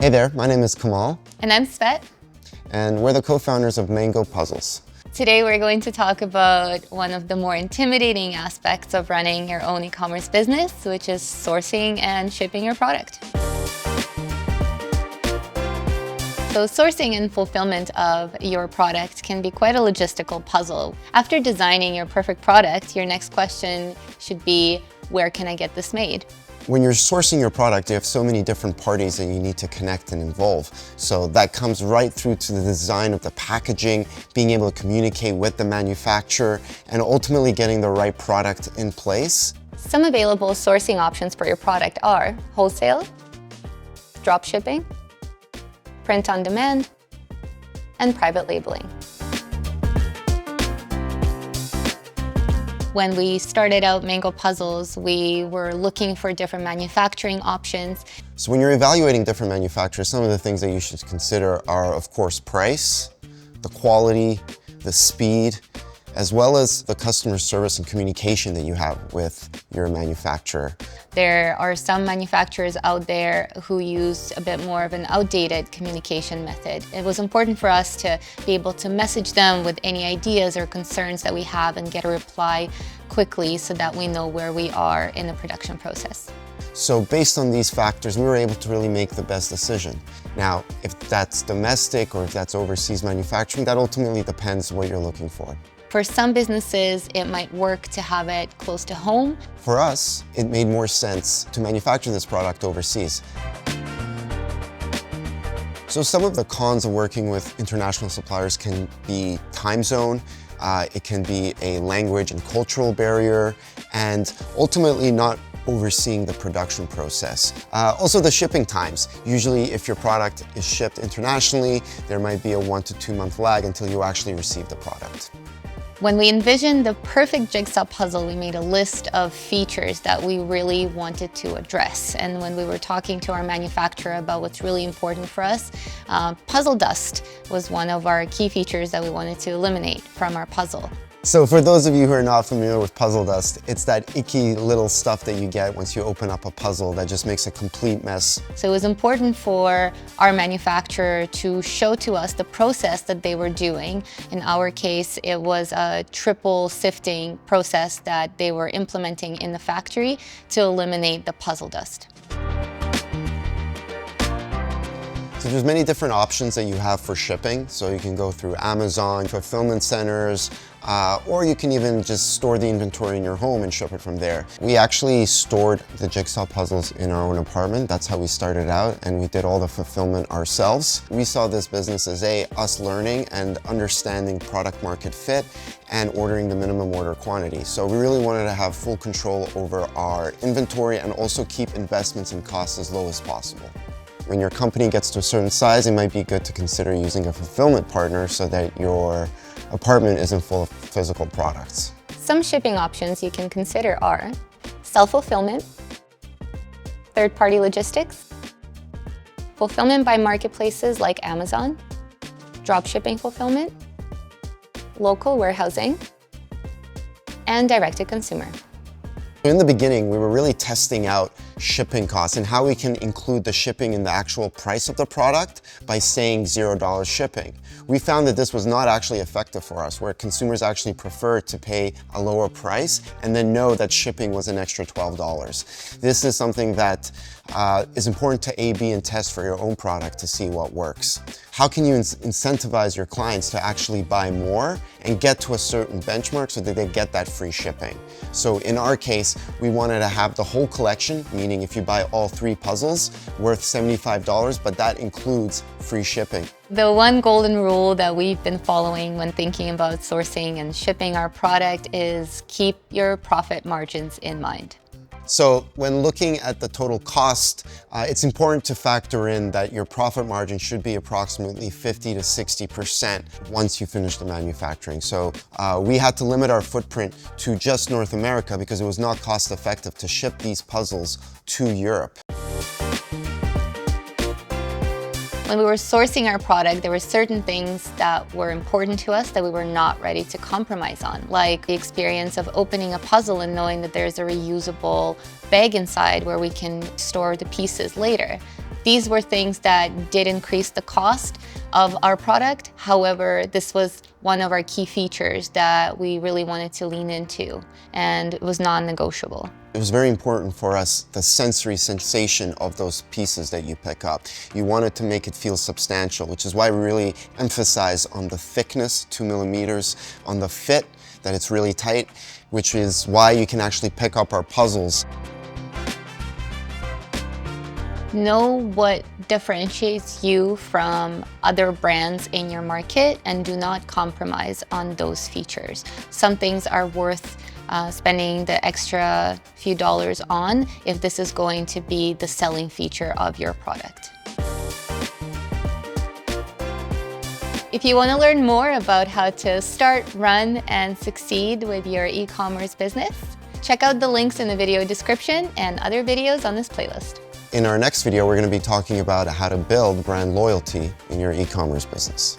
Hey there, my name is Kemal. And I'm Svet. And we're the co-founders of Mango Puzzles. Today we're going to talk about one of the more intimidating aspects of running your own e-commerce business, which is sourcing and shipping your product. So sourcing and fulfillment of your product can be quite a logistical puzzle. After designing your perfect product, your next question should be, where can I get this made? When you're sourcing your product, you have so many different parties that you need to connect and involve. So that comes right through to the design of the packaging, being able to communicate with the manufacturer, and ultimately getting the right product in place. Some available sourcing options for your product are wholesale, drop shipping, print on demand, and private labeling. When we started out Mango Puzzles, we were looking for different manufacturing options. So when you're evaluating different manufacturers, some of the things that you should consider are, of course, price, the quality, the speed, as well as the customer service and communication that you have with your manufacturer. There are some manufacturers out there who use a bit more of an outdated communication method. It was important for us to be able to message them with any ideas or concerns that we have and get a reply quickly so that we know where we are in the production process. So based on these factors, we were able to really make the best decision. Now, if that's domestic or if that's overseas manufacturing, that ultimately depends what you're looking for. For some businesses, it might work to have it close to home. For us, it made more sense to manufacture this product overseas. So some of the cons of working with international suppliers can be time zone, it can be a language and cultural barrier, and ultimately not overseeing the production process. Also the shipping times. Usually if your product is shipped internationally, there might be a 1 to 2 month lag until you actually receive the product. When we envisioned the perfect jigsaw puzzle, we made a list of features that we really wanted to address. And when we were talking to our manufacturer about what's really important for us, puzzle dust was one of our key features that we wanted to eliminate from our puzzle. So for those of you who are not familiar with puzzle dust, it's that icky little stuff that you get once you open up a puzzle that just makes a complete mess. So it was important for our manufacturer to show to us the process that they were doing. In our case, it was a triple sifting process that they were implementing in the factory to eliminate the puzzle dust. So there's many different options that you have for shipping. So you can go through Amazon, fulfillment centers, or you can even just store the inventory in your home and ship it from there. We actually stored the jigsaw puzzles in our own apartment. That's how we started out, and we did all the fulfillment ourselves. We saw this business as us learning and understanding product market fit and ordering the minimum order quantity. So we really wanted to have full control over our inventory and also keep investments and costs as low as possible. When your company gets to a certain size, it might be good to consider using a fulfillment partner so that your apartment isn't full of physical products. Some shipping options you can consider are self-fulfillment, third-party logistics, fulfillment by marketplaces like Amazon, dropshipping fulfillment, local warehousing, and direct-to-consumer. In the beginning, we were really testing out shipping costs and how we can include the shipping in the actual price of the product by saying $0 shipping. We found that this was not actually effective for us, where consumers actually prefer to pay a lower price and then know that shipping was an extra $12. This is something that is important to A/B and test for your own product to see what works. How can you incentivize your clients to actually buy more and get to a certain benchmark so that they get that free shipping? So in our case, we wanted to have the whole collection, meaning if you buy all 3 puzzles, worth $75, but that includes free shipping. The one golden rule that we've been following when thinking about sourcing and shipping our product is keep your profit margins in mind. So when looking at the total cost, it's important to factor in that your profit margin should be approximately 50 to 60% once you finish the manufacturing. So we had to limit our footprint to just North America because it was not cost effective to ship these puzzles to Europe. When we were sourcing our product, there were certain things that were important to us that we were not ready to compromise on, like the experience of opening a puzzle and knowing that there's a reusable bag inside where we can store the pieces later. These were things that did increase the cost of our product. However, this was one of our key features that we really wanted to lean into, and it was non-negotiable. It was very important for us, the sensory sensation of those pieces that you pick up. You wanted to make it feel substantial, which is why we really emphasize on the thickness, 2 millimeters, on the fit, that it's really tight, which is why you can actually pick up our puzzles. Know what differentiates you from other brands in your market and do not compromise on those features. Some things are worth spending the extra few dollars on if this is going to be the selling feature of your product. If you want to learn more about how to start, run, and succeed with your e-commerce business, check out the links in the video description and other videos on this playlist. In our next video, we're going to be talking about how to build brand loyalty in your e-commerce business.